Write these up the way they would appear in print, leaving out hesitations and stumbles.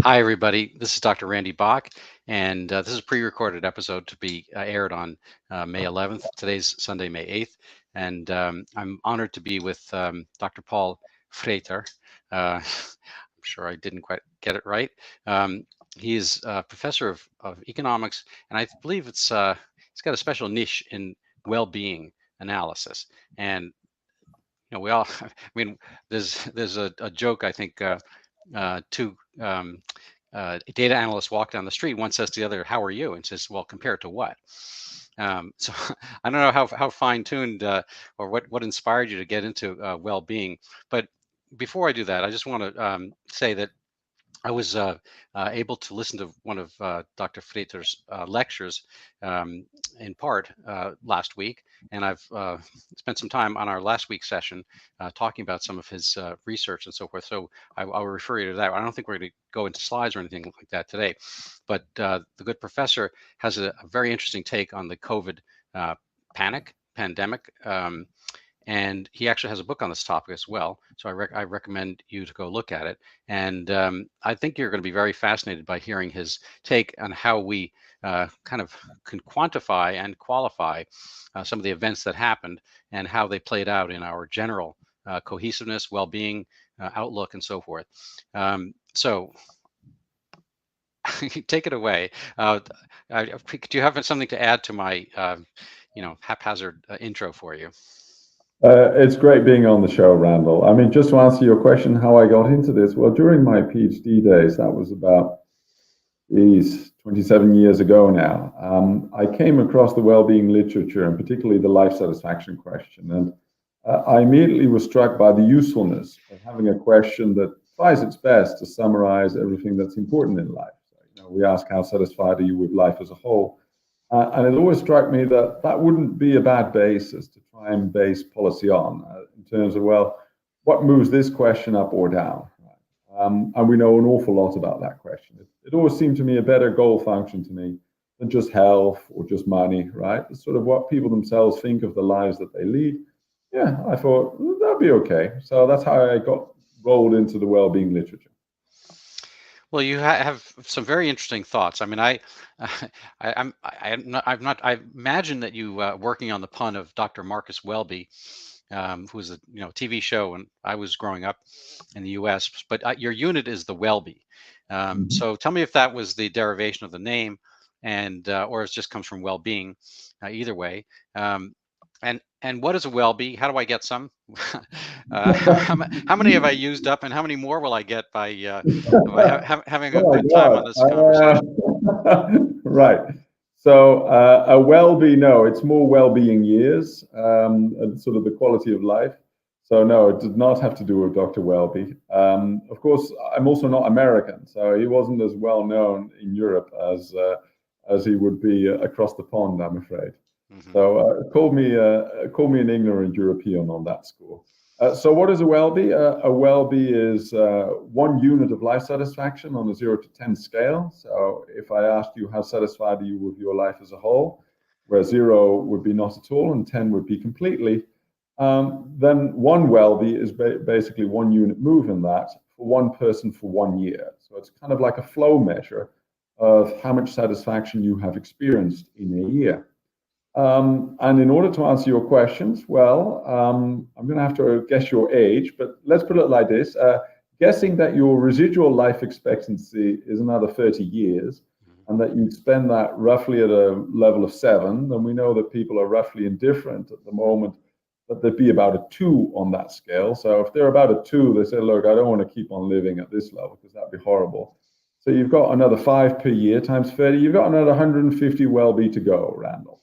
Hi, everybody. This is Dr. Randy Bach, and this is a pre-recorded episode to be aired on May 11th. Today's Sunday, May 8th, and I'm honored to be with Dr. Paul Frijters. I'm sure I didn't quite get it right. He is a professor of economics, and I believe he's got a special niche in well-being analysis. And we all, I mean, there's a joke, I think. Two data analysts walk down the street. One says to the other, "How are you?" and says, "Well, compared to what?" So I don't know how fine-tuned or what inspired you to get into well-being. But before I do that, I just want to say that I was able to listen to one of Dr. Frijters' lectures in part last week, and I've spent some time on our last week's session talking about some of his research and so forth. So I'll refer you to that. I don't think we're going to go into slides or anything like that today, but the good professor has a very interesting take on the COVID pandemic. And he actually has a book on this topic as well. So I recommend you to go look at it. And I think you're going to be very fascinated by hearing his take on how we kind of can quantify and qualify some of the events that happened and how they played out in our general cohesiveness, well-being, outlook, and so forth. So take it away. Do you have something to add to my haphazard intro for you? It's great being on the show, Randall. I mean, just to answer your question, how I got into this, well, during my PhD days, that was about 27 years ago now, I came across the well-being literature and particularly the life satisfaction question. And I immediately was struck by the usefulness of having a question that tries its best to summarize everything that's important in life. So, we ask, how satisfied are you with life as a whole? And it always struck me that that wouldn't be a bad basis to try and base policy on in terms of, well, what moves this question up or down? And we know an awful lot about that question. It always seemed to me a better goal function to me than just health or just money, right? It's sort of what people themselves think of the lives that they lead. Yeah, I thought that'd be okay. So that's how I got rolled into the well-being literature. Well, you have some very interesting thoughts. I mean, I imagine that you working on the pun of Dr. Marcus Welby, who was a TV show when I was growing up in the U.S. But your unit is the Welby. Mhm. So tell me if that was the derivation of the name, and or it just comes from well-being. Either way. And what is a Welby? How do I get some? How many have I used up, and how many more will I get by having a Oh my good time on this conversation? right. So a well-be, no, it's more well-being years, and sort of the quality of life. So no, it did not have to do with Dr. Welby. Of course, I'm also not American, so he wasn't as well known in Europe as he would be across the pond, I'm afraid. Hmm. So call me an ignorant European on that score. So what is a well-be? A well-be is one unit of life satisfaction on a 0 to 10 scale. So if I asked you how satisfied are you with your life as a whole, where 0 would be not at all and 10 would be completely, then one well-be is basically one unit move in that for one person for 1 year. So it's kind of like a flow measure of how much satisfaction you have experienced in a year. And in order to answer your questions, well, I'm going to have to guess your age, but let's put it like this. Guessing that your residual life expectancy is another 30 years and that you spend that roughly at a level of 7, then we know that people are roughly indifferent at the moment, that there'd be about a 2 on that scale. So if they're about a 2, they say, look, I don't want to keep on living at this level because that'd be horrible. So you've got another 5 per year times 30. You've got another 150 well-be to go, Randall.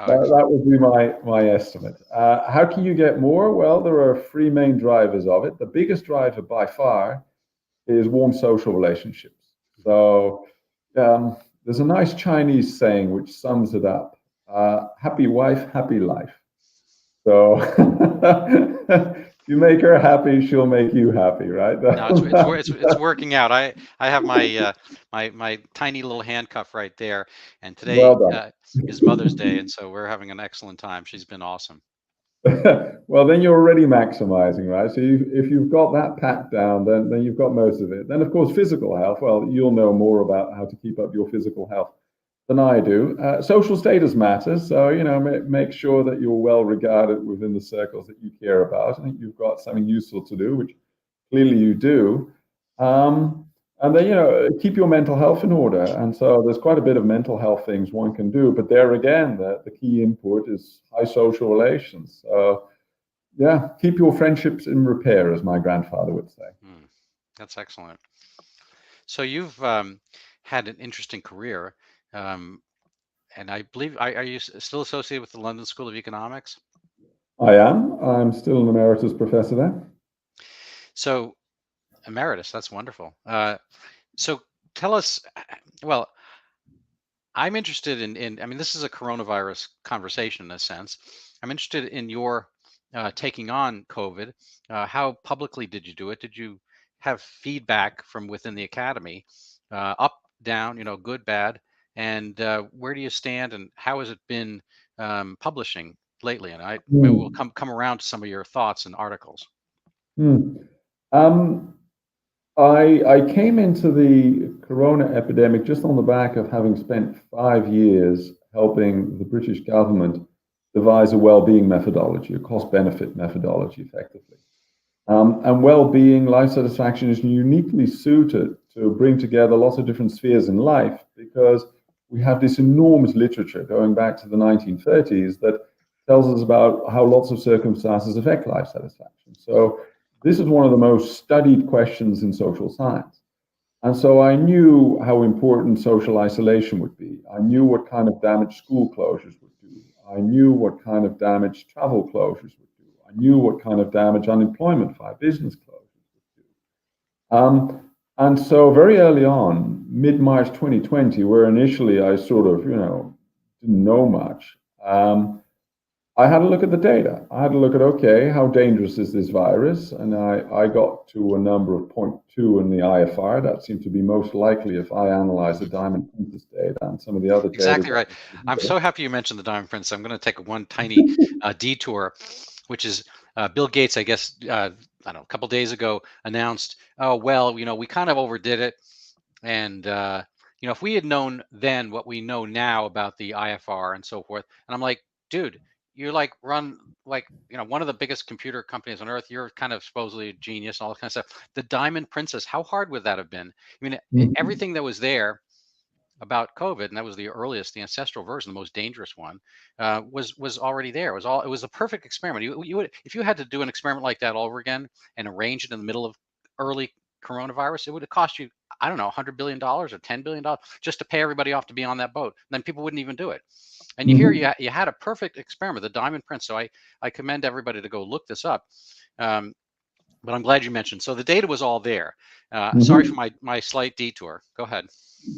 Oh, That would be my estimate. How can you get more? Well, there are 3 main drivers of it. The biggest driver by far is warm social relationships. So there's a nice Chinese saying which sums it up. Happy wife, happy life. So you make her happy, she'll make you happy, right? no, it's working out. I have my tiny little handcuff right there, and today Well done. is Mother's Day, and so we're having an excellent time. She's been awesome. Well, then you're already maximizing, right? So if you've got that packed down, then you've got most of it. Then, of course, physical health. Well, you'll know more about how to keep up your physical health than I do. Social status matters. So, make sure that you're well regarded within the circles that you care about. I think you've got something useful to do, which clearly you do. And then, keep your mental health in order. And so there's quite a bit of mental health things one can do. But there again, the key input is high social relations. So, yeah, keep your friendships in repair, as my grandfather would say. That's excellent. So you've had an interesting career. And I believe, are you still associated with the London School of Economics? I am. I'm still an emeritus professor there. So emeritus, that's wonderful. So tell us, well, I'm interested in, I mean, this is a coronavirus conversation in a sense. I'm interested in your taking on COVID. How publicly did you do it? Did you have feedback from within the academy, up, down, good, bad? And where do you stand, and how has it been publishing lately? And maybe we'll come around to some of your thoughts and articles. I came into the corona epidemic just on the back of having spent 5 years helping the British government devise a well-being methodology, a cost-benefit methodology, effectively. And well-being, life satisfaction is uniquely suited to bring together lots of different spheres in life, because we have this enormous literature going back to the 1930s that tells us about how lots of circumstances affect life satisfaction. So this is one of the most studied questions in social science. And so I knew how important social isolation would be. I knew what kind of damage school closures would do. I knew what kind of damage travel closures would do. I knew what kind of damage unemployment via business closures would do. And so very early on, mid-March 2020, where initially I sort of, didn't know much, I had a look at the data. I had a look at, okay, how dangerous is this virus? And I got to a number of 0.2 in the IFR. That seemed to be most likely if I analyzed the Diamond Princess data and some of the other data. Exactly right. I'm so happy you mentioned the Diamond Princess. I'm going to take one tiny detour, which is Bill Gates, I guess, I don't know, a couple days ago announced, oh, well, we kind of overdid it. And, if we had known then what we know now about the IFR and so forth, and I'm like, dude, you're run one of the biggest computer companies on earth. You're kind of supposedly a genius and all that kind of stuff. The Diamond Princess, how hard would that have been? I mean, everything that was there about COVID, and that was the earliest, the ancestral version, the most dangerous one, was already there. It was a perfect experiment. You would, if you had to do an experiment like that all over again and arrange it in the middle of early coronavirus, it would have cost you, I don't know, $100 billion or $10 billion just to pay everybody off to be on that boat. And then people wouldn't even do it. And you hear you had a perfect experiment, the Diamond Prince. So I commend everybody to go look this up. But I'm glad you mentioned. So the data was all there. Sorry for my slight detour. Go ahead.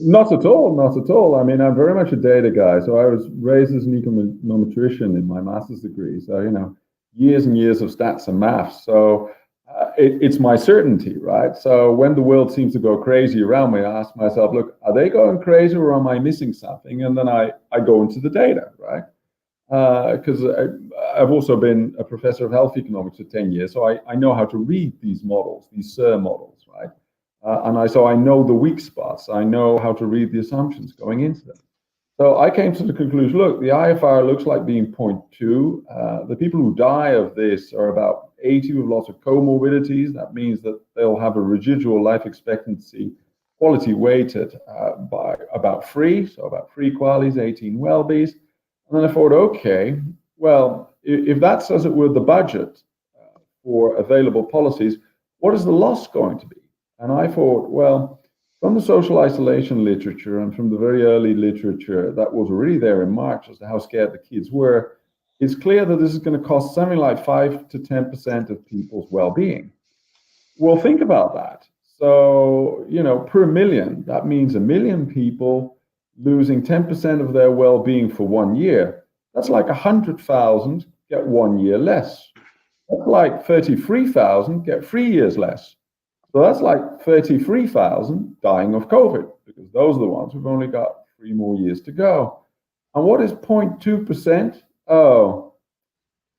Not at all, not at all. I mean, I'm very much a data guy. So I was raised as an econometrician in my master's degree. So, years and years of stats and maths. So it's my certainty, right? So when the world seems to go crazy around me, I ask myself, look, are they going crazy or am I missing something? And then I go into the data, right? Because I've also been a professor of health economics for 10 years. So I know how to read these models, these SIR models, right? So I know the weak spots. I know how to read the assumptions going into them. So I came to the conclusion, look, the IFR looks like being 0.2. The people who die of this are about 80 with lots of comorbidities. That means that they'll have a residual life expectancy, quality weighted by about 3, so about 3 qualities, 18 well-bees. And then I thought, okay, well, if that's as it were the budget for available policies, what is the loss going to be? And I thought, well, from the social isolation literature and from the very early literature that was already there in March as to how scared the kids were, it's clear that this is going to cost something like 5 to 10% of people's well-being. Well, think about that. So, per million, that means 1 million people losing 10% of their well-being for 1 year. That's like 100,000 get 1 year less. That's like 33,000 get 3 years less. So that's like 33,000 dying of COVID, because those are the ones who've only got 3 more years to go. And what is 0.2%? Oh,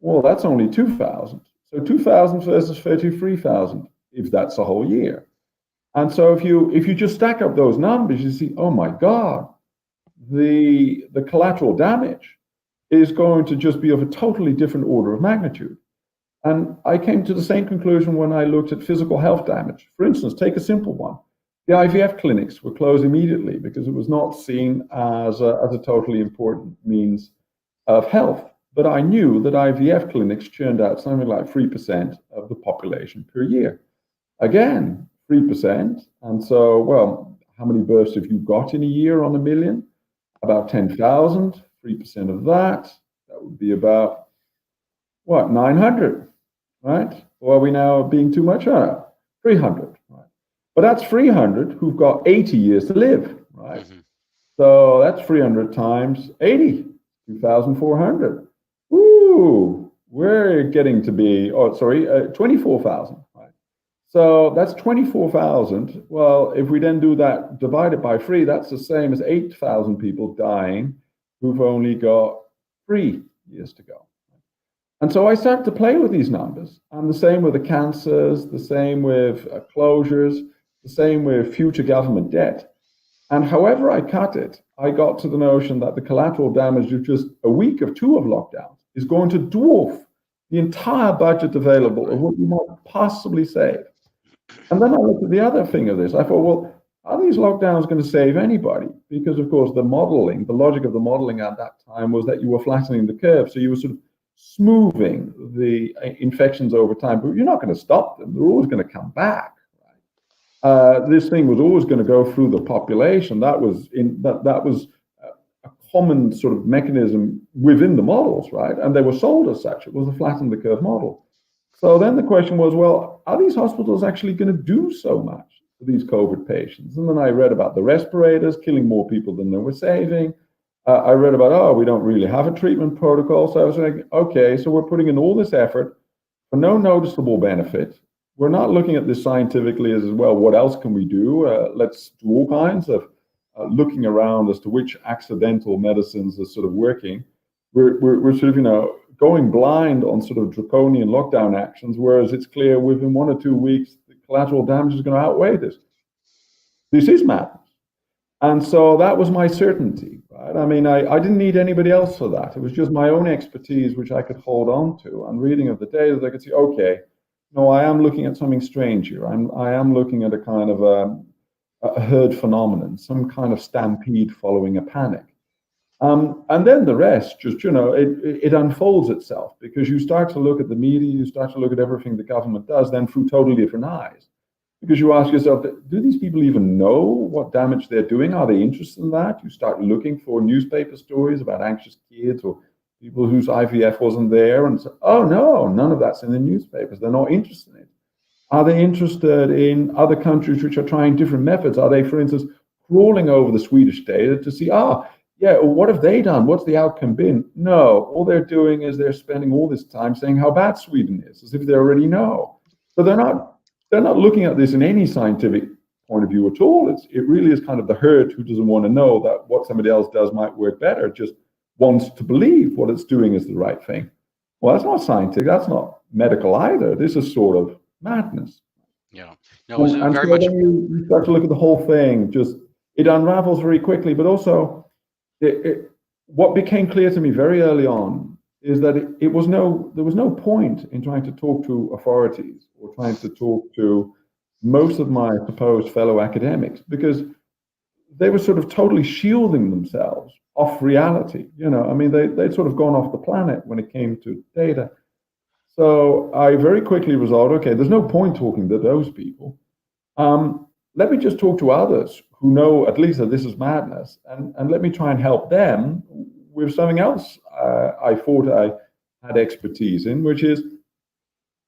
Well, that's only 2,000. So 2,000 versus 33,000, if that's a whole year. And so if you just stack up those numbers, you see, oh my God, the collateral damage is going to just be of a totally different order of magnitude. And I came to the same conclusion when I looked at physical health damage. For instance, take a simple one. The IVF clinics were closed immediately because it was not seen as a totally important means of health. But I knew that IVF clinics churned out something like 3% of the population per year. Again, 3%. And so, well, how many births have you got in a year on a million? About 10,000. 3% of that would be about, what, 900, right? Or are we now being too much? 300, right? But that's 300 who've got 80 years to live, right? Mm-hmm. So that's 300 times 80, 2,400. Ooh, we're getting to be, 24,000, right? So that's 24,000. Well, if we then do that divided by 3, that's the same as 8,000 people dying who've only got 3 years to go. And so I started to play with these numbers, and the same with the cancers, the same with closures, the same with future government debt. And however I cut it, I got to the notion that the collateral damage of just a week of 2 of lockdowns is going to dwarf the entire budget available of what you might possibly save. And then I looked at the other thing of this. I thought, well, are these lockdowns going to save anybody? Because, of course, the modeling, the logic of the modeling at that time was that you were flattening the curve. So you were sort of smoothing the infections over time, but you're not going to stop them. They're always going to come back. Right? This thing was always going to go through the population. That was a common sort of mechanism within the models, right? And they were sold as such. It was a flatten the curve model. So then the question was, well, are these hospitals actually going to do so much for these COVID patients? And then I read about the respirators killing more people than they were saving. I read about, we don't really have a treatment protocol. So I was like, okay, so we're putting in all this effort for no noticeable benefit. We're not looking at this scientifically as well, what else can we do? Let's do all kinds of looking around as to which accidental medicines are sort of working. We're sort of, going blind on sort of draconian lockdown actions, whereas it's clear within 1 or 2 weeks, the collateral damage is going to outweigh this. This is madness. And so that was my certainty, right? I mean, I didn't need anybody else for that. It was just my own expertise, which I could hold on to. And reading of the data, I could see, okay, no, I am looking at something strange here. I am looking at a kind of a herd phenomenon, some kind of stampede following a panic. And then the rest, just, it unfolds itself because you start to look at the media, you start to look at everything the government does, then through totally different eyes. Because you ask yourself, do these people even know what damage they're doing? Are they interested in that? You start looking for newspaper stories about anxious kids or people whose IVF wasn't there and say, oh no, none of that's in the newspapers. They're not interested in it. Are they interested in other countries which are trying different methods? Are they, for instance, crawling over the Swedish data to see, what have they done? What's the outcome been? No, all they're doing is they're spending all this time saying how bad Sweden is, as if they already know. So they're not looking at this in any scientific point of view at all. It really is kind of the herd who doesn't want to know that what somebody else does might work better, just wants to believe what it's doing is the right thing. Well, that's not scientific. That's not medical either. This is sort of madness. Yeah. No, it was and very so much. When you start to look at the whole thing, just it unravels very quickly, but also what became clear to me very early on is that there was no point in trying to talk to authorities or trying to talk to most of my supposed fellow academics, because they were sort of totally shielding themselves off reality. They'd sort of gone off the planet when it came to data. So I very quickly resolved, okay, there's no point talking to those people. Let me just talk to others who know at least that this is madness, and let me try and help them with something else I thought I had expertise in, which is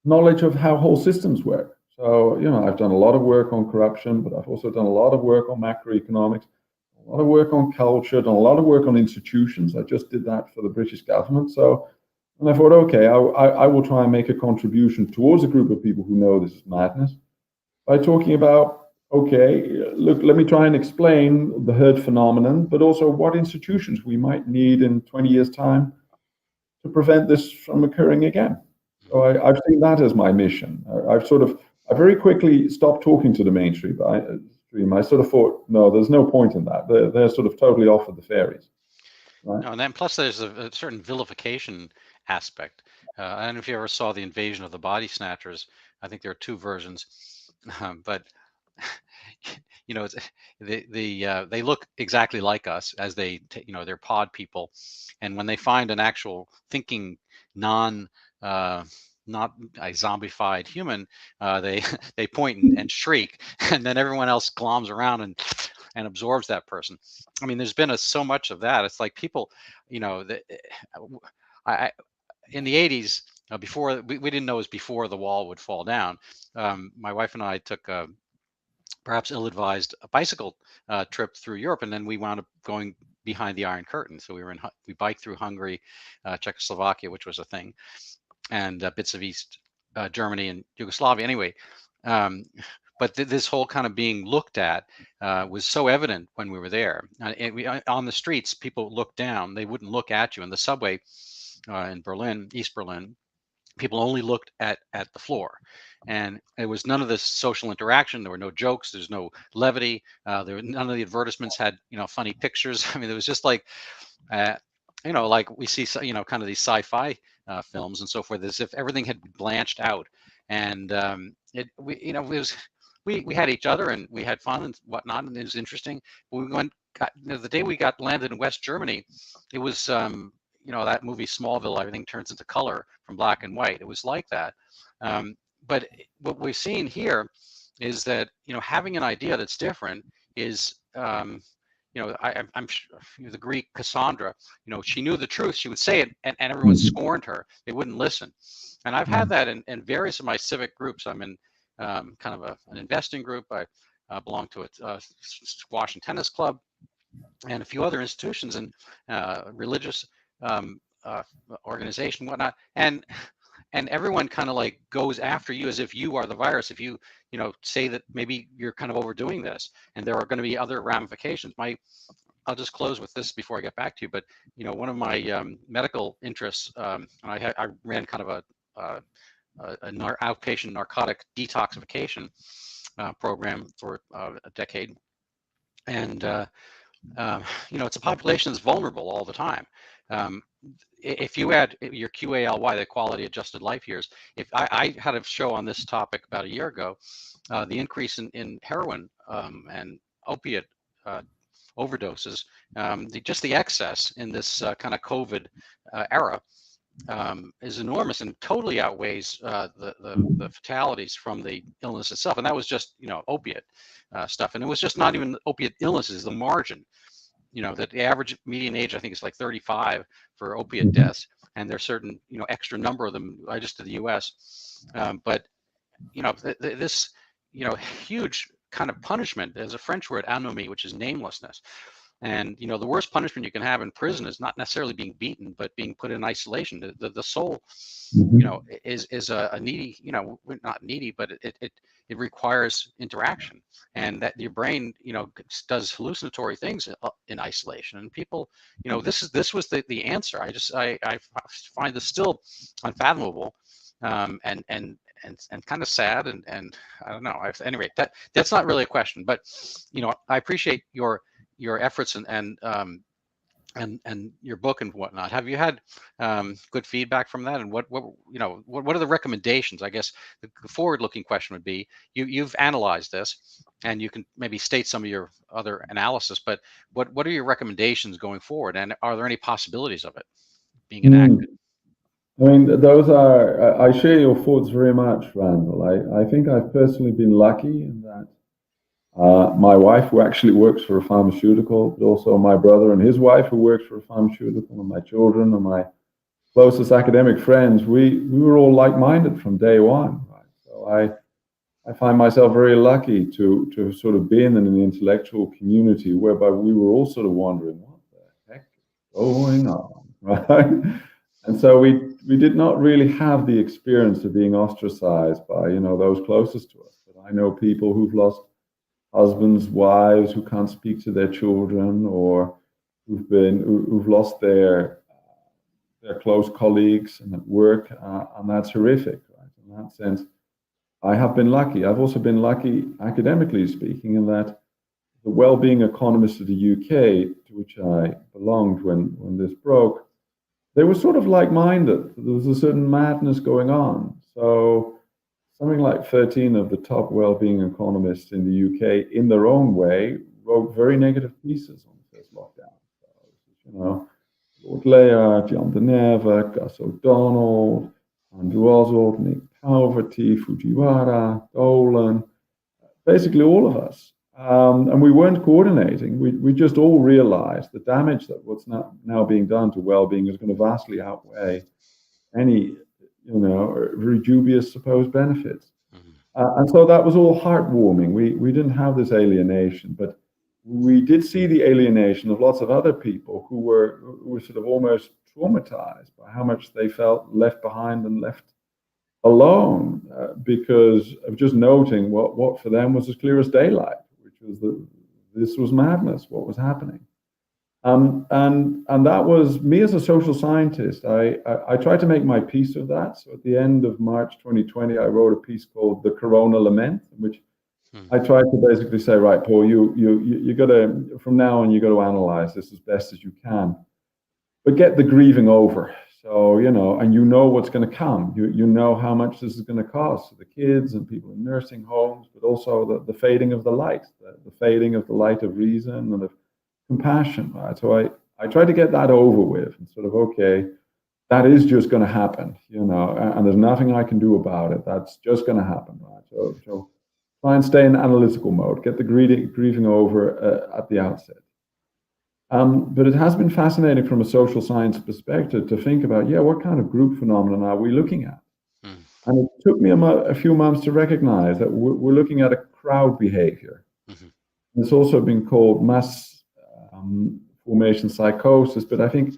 knowledge of how whole systems work. So, I've done a lot of work on corruption, but I've also done a lot of work on macroeconomics, a lot of work on culture, done a lot of work on institutions. I just did that for the British government. And I thought, okay, I will try and make a contribution towards a group of people who know this is madness by talking about, okay, look, let me try and explain the herd phenomenon, but also what institutions we might need in 20 years' time to to prevent this from occurring again. So I've seen that as my mission. I very quickly stopped talking to the mainstream. I sort of thought, no, there's no point in that. They're sort of totally off with the fairies. Right? No, and then plus there's a certain vilification aspect. I don't know if you ever saw The Invasion of the Body Snatchers. I think there are two versions, but you know, they look exactly like us as they're pod people, and when they find an actual thinking not a zombified human, they they point and shriek, and then everyone else gloms around and absorbs that person. I mean, there's been so much of that. It's like people, I in the 80s, before we didn't know it was before the wall would fall down. My wife and I took perhaps ill-advised a bicycle trip through Europe, and then we wound up going behind the Iron Curtain. So we biked through Hungary, Czechoslovakia, which was a thing, and bits of East Germany and Yugoslavia. Anyway, but this whole kind of being looked at was so evident when we were there. On the streets, people looked down; they wouldn't look at you. In the subway in Berlin, East Berlin, people only looked at the floor, and it was none of this social interaction. There were no jokes, there's no levity, none of the advertisements had funny pictures. I mean, it was just like like we see kind of these sci-fi films and so forth, as if everything had blanched out. And we had each other and we had fun and whatnot, and it was interesting. The day we landed in West Germany, it was that movie Smallville, everything turns into color from black and white. It was like that. But what we've seen here is that, having an idea that's different is, I'm the Greek Cassandra, she knew the truth. She would say it, and everyone scorned her. They wouldn't listen. And I've had that in various of my civic groups. I'm in kind of an investing group. I belong to a squash and tennis club and a few other institutions and religious organization, whatnot, and everyone kind of like goes after you as if you are the virus. If you say that maybe you're kind of overdoing this, and there are going to be other ramifications. I'll just close with this before I get back to you. But one of my medical interests, I ran kind of an outpatient narcotic detoxification program for a decade, and it's a population that's vulnerable all the time. If you add your QALY, the quality adjusted life years, if I had a show on this topic about a year ago, the increase in heroin and opiate overdoses, just the excess in this kind of COVID era is enormous and totally outweighs the fatalities from the illness itself. And that was just opiate stuff, and it was just not even opiate illnesses, the margin. That the average median age, I think, is like 35 for opiate deaths, and there's certain extra number of them. I just did the U.S., but this huge kind of punishment. There's a French word, anomie, which is namelessness. And the worst punishment you can have in prison is not necessarily being beaten, but being put in isolation. The soul, is a needy, not needy, but it requires interaction, and that your brain, does hallucinatory things in isolation. And people, this was the answer. I find this still unfathomable, and kind of sad, and I don't know. Anyway, that's not really a question, but I appreciate your efforts and your book and whatnot. Have you had good feedback from that? And what are the recommendations? I guess the forward-looking question would be, you've analyzed this, and you can maybe state some of your other analysis, but what are your recommendations going forward? And are there any possibilities of it being enacted? I mean, those are, I share your thoughts very much, Randall. I think I've personally been lucky in that my wife, who actually works for a pharmaceutical, but also my brother and his wife, who works for a pharmaceutical, and my children and my closest academic friends, we were all like-minded from day one. Right? So I find myself very lucky to sort of be in an intellectual community whereby we were all sort of wondering, what the heck is going on, right? And so we did not really have the experience of being ostracized by those closest to us. But I know people who've lost husbands, wives, who can't speak to their children, or who've lost their their close colleagues and at work, and that's horrific. Right? In that sense, I have been lucky. I've also been lucky, academically speaking, in that the Wellbeing Economists of the UK, to which I belonged when this broke, they were sort of like-minded. There was a certain madness going on. So something like 13 of the top well-being economists in the UK, in their own way, wrote very negative pieces on the first lockdown. So, Lord Layard, John Deneva, Gus O'Donnell, Andrew Oswald, Nick Poverty, Fujiwara, Dolan, basically all of us. And we weren't coordinating. We just all realized the damage that what's now being done to well-being is going to vastly outweigh any, very dubious supposed benefits. And so that was all heartwarming. We didn't have this alienation, but we did see the alienation of lots of other people who were sort of almost traumatized by how much they felt left behind and left alone, because of just noting what for them was as clear as daylight, which was that this was madness, what was happening. And that was me as a social scientist. I tried to make my peace of that. So at the end of March 2020, I wrote a piece called "The Corona Lament," in which I tried to basically say, right, Paul, you got to, from now on, you got to analyze this as best as you can, but get the grieving over. So, and what's going to come. You know how much this is going to cost the kids and people in nursing homes, but also the fading of the light, the fading of the light of reason and of compassion, right? So I tried to get that over with and sort of, okay, that is just going to happen, and there's nothing I can do about it. That's just going to happen, right? So try and stay in analytical mode, get the grieving over at the outset. But it has been fascinating from a social science perspective to think about, what kind of group phenomenon are we looking at? And it took me a few months to recognize that we're looking at a crowd behavior. It's also been called mass formation psychosis, but I think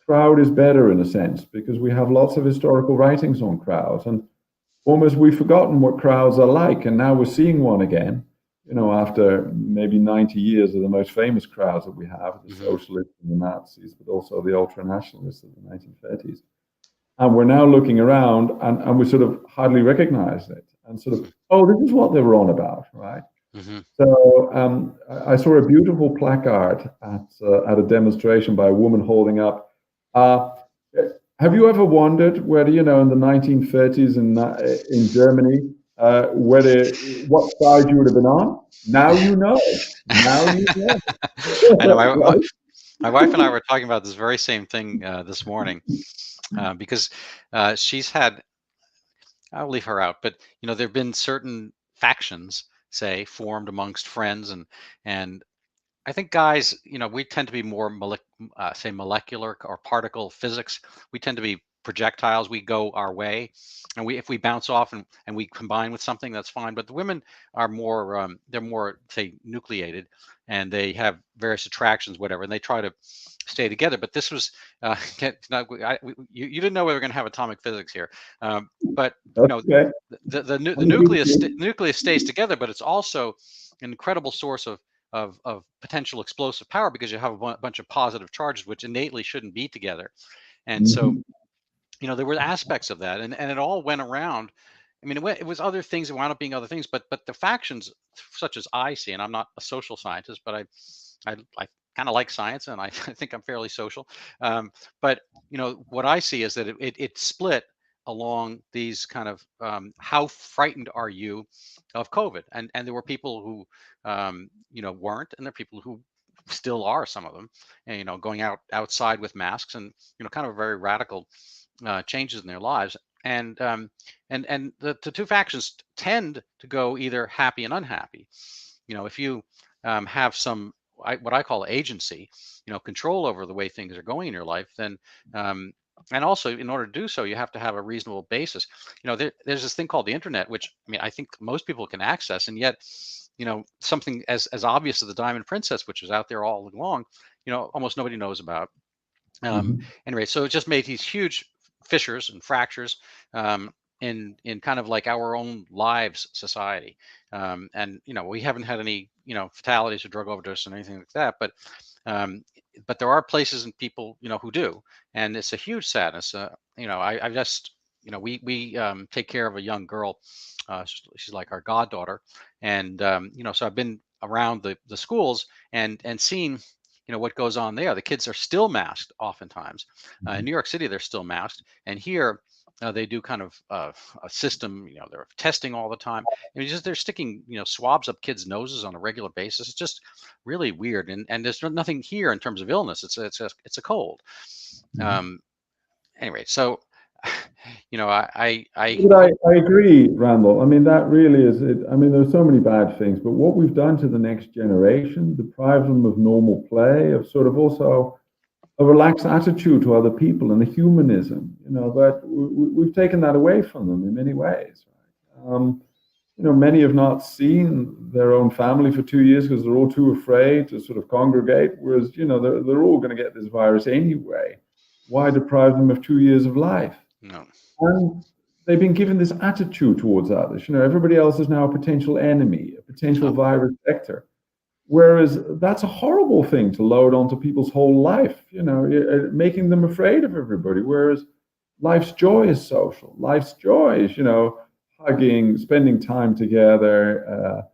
crowd is better in a sense because we have lots of historical writings on crowds, and almost we've forgotten what crowds are like, and now we're seeing one again. After maybe 90 years of the most famous crowds that we have, the socialists and the Nazis, but also the ultra-nationalists of the 1930s. And we're now looking around and we sort of hardly recognize it. And sort of, this is what they were on about, right? So I saw a beautiful placard at a demonstration by a woman holding up. Have you ever wondered whether, in the 1930s in Germany, what side you would have been on? Now you know. Now you know. I know. My wife and I were talking about this very same thing this morning because she's had. I'll leave her out, but there have been certain factions, say, formed amongst friends, and I think guys, we tend to be more say molecular or particle physics. We tend to be projectiles. We go our way, and if we bounce off and we combine with something, that's fine. But the women are more they're more, say, nucleated, and they have various attractions, whatever, and they try to stay together. But this was you didn't know we were going to have atomic physics here, but the nucleus stays together, but it's also an incredible source of potential explosive power because you have a bunch of positive charges which innately shouldn't be together. And so there were aspects of that, and it all went around. I mean, it was other things, it wound up being other things, but the factions, such as I see, and I'm not a social scientist, but I kind of like science, and I think I'm fairly social, but what I see is that it split along these kind of how frightened are you of COVID, and there were people who weren't, and there are people who still are, some of them, and going outside with masks, and kind of very radical changes in their lives. And the two factions tend to go either happy and unhappy. If you have some what I call agency, control over the way things are going in your life, then and also, in order to do so, you have to have a reasonable basis. There's this thing called the internet, which I think most people can access, and yet something as obvious as the Diamond Princess, which is out there all along, almost nobody knows about. Anyway, so it just made these huge fissures and fractures in kind of like our own lives, society. And we haven't had any fatalities or drug overdose or anything like that, but but there are places and people, who do, and it's a huge sadness. I just, we take care of a young girl. She's like our goddaughter, and so I've been around the schools and seen, what goes on there. The kids are still masked oftentimes. In New York City, they're still masked, and here they do kind of a system. They're testing all the time. And they're sticking, swabs up kids' noses on a regular basis. It's just really weird, and there's nothing here in terms of illness. It's a cold. Um, anyway, so I But hope. I agree, Randall. I mean, that really is it. I mean, there's so many bad things, but what we've done to the next generation, deprive them of normal play, of sort of also a relaxed attitude to other people and a humanism, but we've taken that away from them in many ways. Right? Many have not seen their own family for 2 years because they're all too afraid to sort of congregate, whereas, they're all going to get this virus anyway. Why deprive them of 2 years of life? No. And they've been given this attitude towards others. Everybody else is now a potential enemy, a potential Oh, virus vector. Whereas that's a horrible thing to load onto people's whole life, making them afraid of everybody. Whereas life's joy is social. Life's joy is, hugging, spending time together,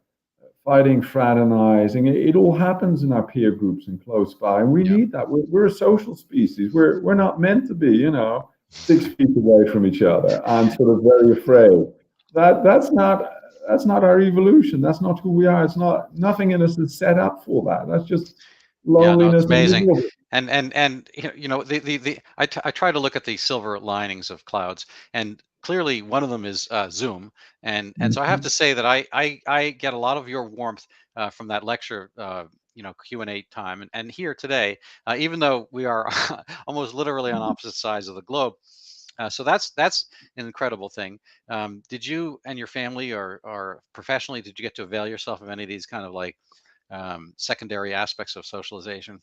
fighting, fraternizing. It all happens in our peer groups and close by, and we yeah, need that. We're a social species. We're not meant to be, 6 feet away from each other and sort of very afraid. That's not our evolution. That's not who we are. It's not nothing in us is set up for that. That's just yeah. No, it's loneliness and amazing. miserable. And I try to look at the silver linings of clouds, and clearly one of them is Zoom, and so I have Mhm. to say that I get a lot of your warmth from that lecture, Q&A time, and here today, even though we are almost literally on opposite sides of the globe. So that's an incredible thing. Did you and your family, or professionally, did you get to avail yourself of any of these kind of like secondary aspects of socialization?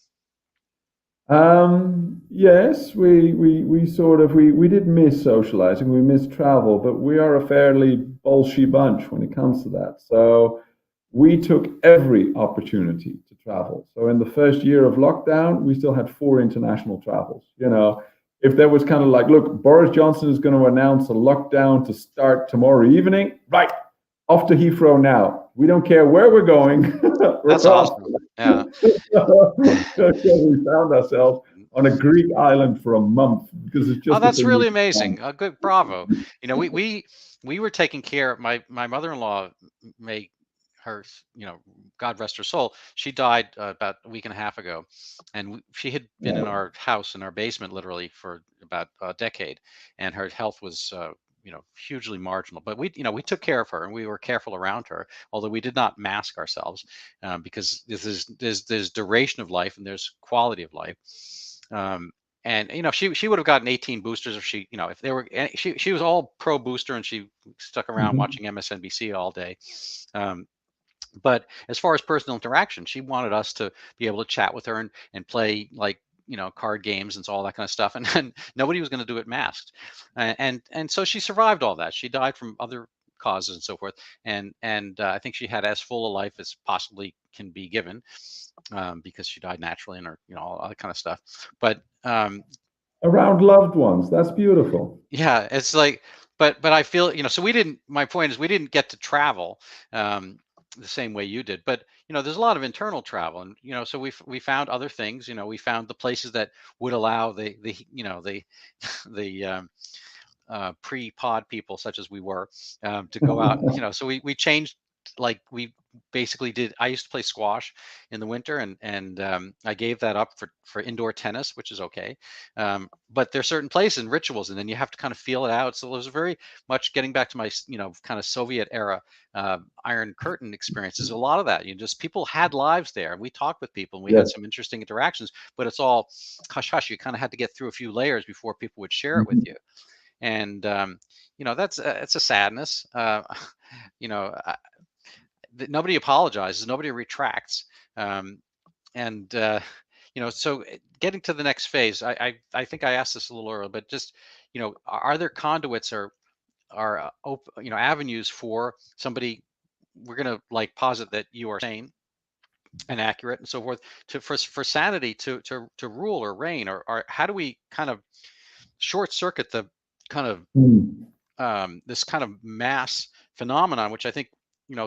Yes, we sort of we did miss socializing, we miss travel, but we are a fairly bolshy bunch when it comes to that. So we took every opportunity to travel. So in the first year of lockdown, we still had 4 international travels. If there was kind of like, look, Boris Johnson is going to announce a lockdown to start tomorrow evening, right? Off to Heathrow now. We don't care where we're going. That's We're off. awesome. Yeah. We found ourselves on a Greek island for a month because it's Oh, just the that's thing we really could find. amazing. Good, bravo. We were taking care. My mother-in-law may her, God rest her soul. She died about a week and a half ago, and she had been in Yeah. our house in our basement literally for about a decade, and her health was hugely marginal. But we took care of her and we were careful around her, although we did not mask ourselves, because there's duration of life and there's quality of life. Um, and she would have gotten 18 boosters if if they were. She was all pro booster, and she stuck around Mhm. watching MSNBC all day. Um, but as far as personal interaction, she wanted us to be able to chat with her and play, like, card games and so all that kind of stuff, and nobody was going to do it masked. And so she survived all that. She died from other causes and so forth, and I think she had as full a life as possibly can be given, because she died naturally, and her, all that kind of stuff. But Around loved ones. That's beautiful. yeah, it's like, but I feel, so we didn't. My point is, we didn't get to travel the same way you did. But there's a lot of internal travel, and so we found other things. We found the places that would allow the pre-pod people, such as we were, to go out. So we changed. Like, we basically did. I used to play squash in the winter, and I gave that up for indoor tennis, which is okay. But there's certain places and rituals, and then you have to kind of feel it out. So it was very much getting back to my kind of Soviet era Iron Curtain experiences. A lot of that, people had lives there. We talked with people, and we had Yes. some interesting interactions. But it's all hush hush. You kind of had to get through a few layers before people would share it with Mhm. you. And that's it's a sadness. You know, uh, Nobody apologizes, nobody retracts, um, and so getting to the next phase, I think I asked this a little earlier, but just are there conduits, or avenues for somebody? We're going to like posit that you are sane, and accurate and so forth, for sanity to rule or reign, or how do we kind of short circuit the kind of this kind of mass phenomenon, which I think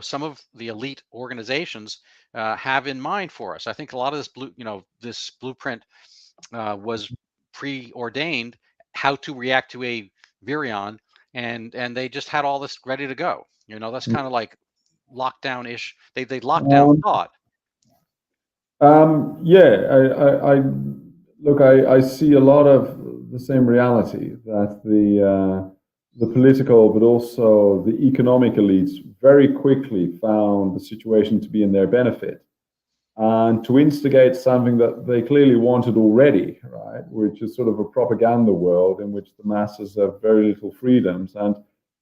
some of the elite organizations have in mind for us. I think a lot of this blueprint was preordained how to react to a virion, and they just had all this ready to go. That's kind of like lockdown-ish. They locked down thought. Yeah, I look. I see a lot of the same reality that the political, but also the economic elites very quickly found the situation to be in their benefit, and to instigate something that they clearly wanted already, right? Which is sort of a propaganda world in which the masses have very little freedoms, and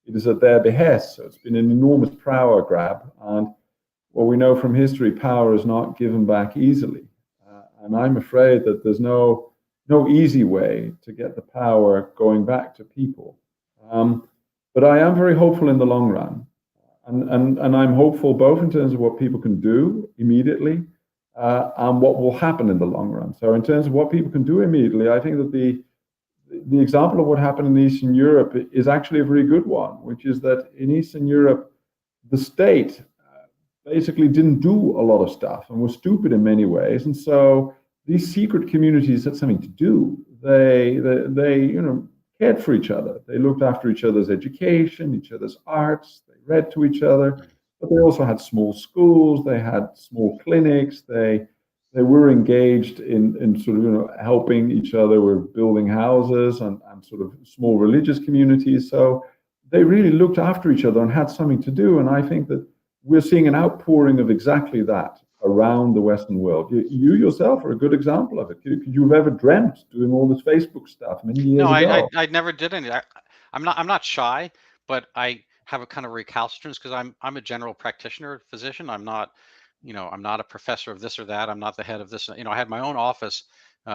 it is at their behest. So it's been an enormous power grab, and well, we know from history, power is not given back easily. And I'm afraid that there's no easy way to get the power going back to people. But I am very hopeful in the long run. And I'm hopeful both in terms of what people can do immediately and what will happen in the long run. So in terms of what people can do immediately, I think that the example of what happened in Eastern Europe is actually a very good one, which is that in Eastern Europe, the state basically didn't do a lot of stuff and was stupid in many ways, and so these secret communities had something to do. They cared for each other. They looked after each other's education, each other's arts. They read to each other, but they also had small schools. They had small clinics. They were engaged in sort of helping each other with building houses and sort of small religious communities. So they really looked after each other and had something to do. And I think that we're seeing an outpouring of exactly that around the Western world. You yourself are a good example of it. Could you have ever dreamt doing all this Facebook stuff many years ago? I never did any. I'm not shy, but I have a kind of recalcitrance because I'm a general practitioner physician. I'm not a professor of this or that. I'm not the head of this. I had my own office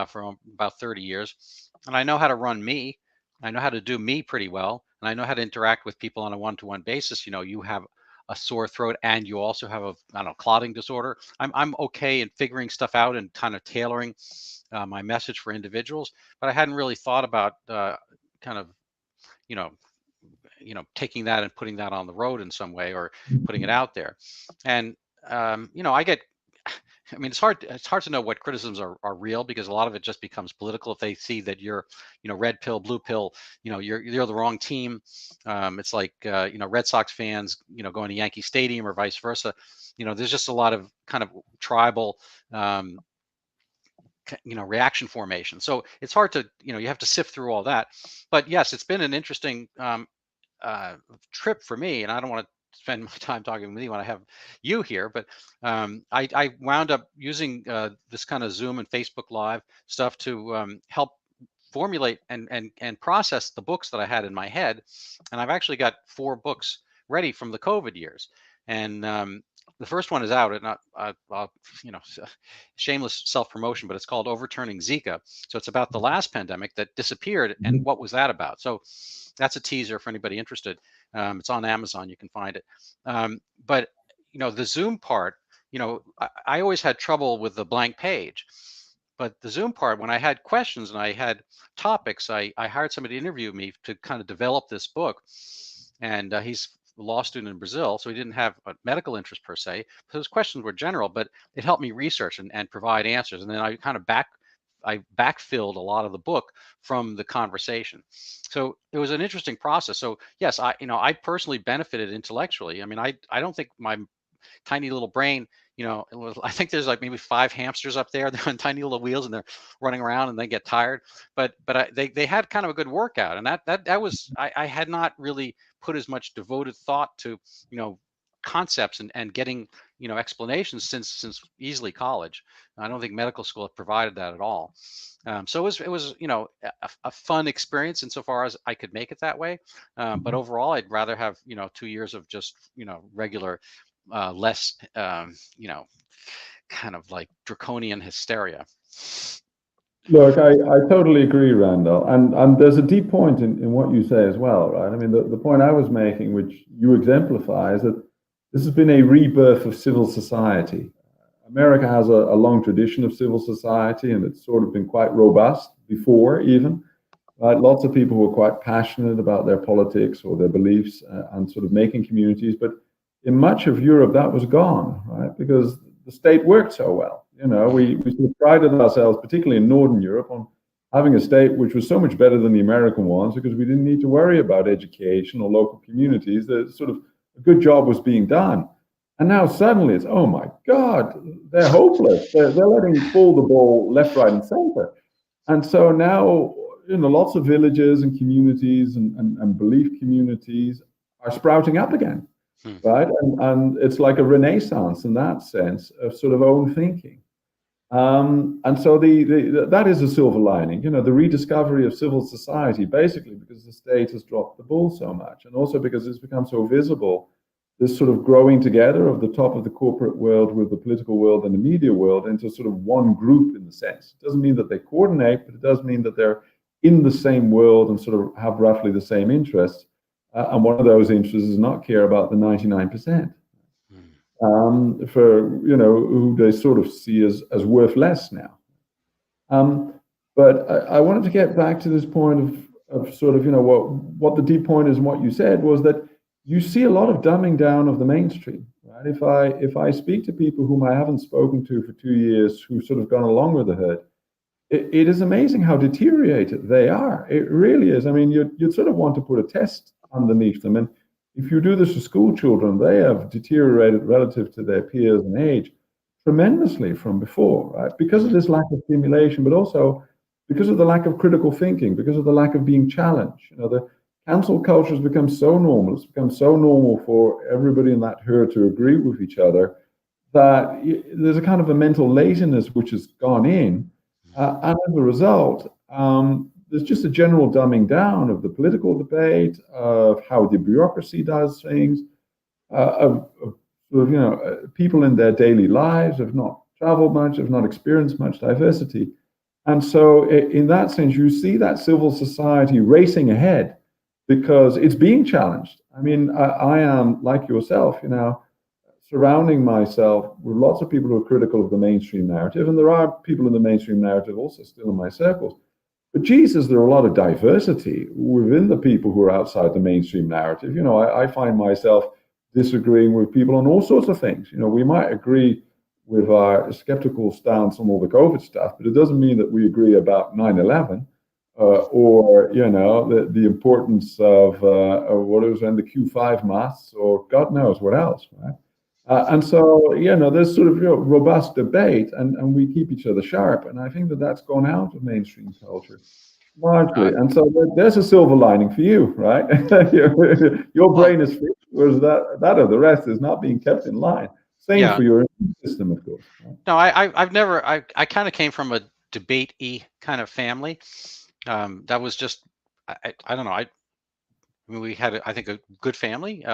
for about 30 years, and I know how to run me. I know how to do me pretty well, and I know how to interact with people on a one-to-one basis. You have a sore throat and you also have a clotting disorder. I'm okay in figuring stuff out and kind of tailoring my message for individuals, but I hadn't really thought about kind of taking that and putting that on the road in some way, or putting it out there. And I mean, it's hard to know what criticisms are real, because a lot of it just becomes political. If they see that you're, red pill, blue pill, you're the wrong team. It's like, Red Sox fans, going to Yankee Stadium or vice versa. There's just a lot of kind of tribal, reaction formation. So it's hard to, you have to sift through all that. But yes, it's been an interesting trip for me, and I don't want to spend my time talking with you when I have you here, but I wound up using this kind of Zoom and Facebook Live stuff to help formulate and process the books that I had in my head. And I've actually got 4 books ready from the COVID years. And the first one is out, and I'll, shameless self-promotion, but it's called Overturning Zika. So it's about the last pandemic that disappeared, and what was that about? So that's a teaser for anybody interested. It's on Amazon, you can find it. But the Zoom part, I always had trouble with the blank page. But the Zoom part, when I had questions and I had topics, I hired somebody to interview me to kind of develop this book. And he's a law student in Brazil, so he didn't have a medical interest per se. So his questions were general, but it helped me research and provide answers. And then I kind of backfilled a lot of the book from the conversation. So it was an interesting process. So yes, I personally benefited intellectually. I mean, I don't think my tiny little brain, I think there's like maybe 5 hamsters up there. They're on tiny little wheels and they're running around and they get tired. But they had kind of a good workout, and that was, I had not really put as much devoted thought to concepts and getting explanations since easily college. I don't think medical school had provided that at all. So it was a fun experience insofar as I could make it that way. But overall, I'd rather have 2 years of just regular, less kind of like draconian hysteria. Look, I totally agree, Randall. And there's a deep point in what you say as well, right? I mean, the point I was making, which you exemplify, is that this has been a rebirth of civil society. America has a long tradition of civil society, and it's sort of been quite robust before even. Right? Lots of people were quite passionate about their politics or their beliefs and sort of making communities. But in much of Europe, that was gone, right? Because the state worked so well. You know, we sort of prided ourselves, particularly in Northern Europe, on having a state which was so much better than the American ones because we didn't need to worry about education or local communities. The sort of a good job was being done. And now suddenly it's, oh my God, they're hopeless. They're letting fall the ball left, right, and center. And so now, you know, lots of villages and communities and belief communities are sprouting up again, right? And it's like a renaissance in that sense of sort of own thinking. And so that is a silver lining, you know, the rediscovery of civil society, basically because the state has dropped the ball so much, and also because it's become so visible, this sort of growing together of the top of the corporate world with the political world and the media world into sort of one group in the sense. It doesn't mean that they coordinate, but it does mean that they're in the same world and sort of have roughly the same interests. And one of those interests is not care about the 99%. For, you know, who they sort of see as worth less now. But I wanted to get back to this point of sort of, you know, what the deep point is and what you said was that you see a lot of dumbing down of the mainstream, right? If I speak to people whom I haven't spoken to for 2 years, who've sort of gone along with the herd, it is amazing how deteriorated they are. It really is. I mean, you'd sort of want to put a test underneath them. And if you do this to school children, they have deteriorated relative to their peers in age tremendously from before, right? Because of this lack of stimulation, but also because of the lack of critical thinking, because of the lack of being challenged. You know, the cancel culture has become so normal. It's become so normal for everybody in that herd to agree with each other that there's a kind of a mental laziness which has gone in. And as a result, there's just a general dumbing down of the political debate, of how the bureaucracy does things, of you know, people in their daily lives have not traveled much, have not experienced much diversity. And so in that sense, you see that civil society racing ahead because it's being challenged. I mean, I am, like yourself, you know, surrounding myself with lots of people who are critical of the mainstream narrative, and there are people in the mainstream narrative also still in my circles. But Jesus, there are a lot of diversity within the people who are outside the mainstream narrative. You know, I find myself disagreeing with people on all sorts of things. You know, we might agree with our skeptical stance on all the COVID stuff, but it doesn't mean that we agree about 9/11 or, you know, the importance of what it was in the Q5 mass or God knows what else, right? And so, you know, there's sort of, you know, robust debate, and we keep each other sharp. And I think that that's gone out of mainstream culture largely. And so there's a silver lining for you, right? Your brain is fit, whereas that of the rest is not being kept in line. Same for your immune system, of course. Right? No, I've never, I kind of came from a debate-y kind of family. That was just, I don't know. I mean, we had, I think, a good family.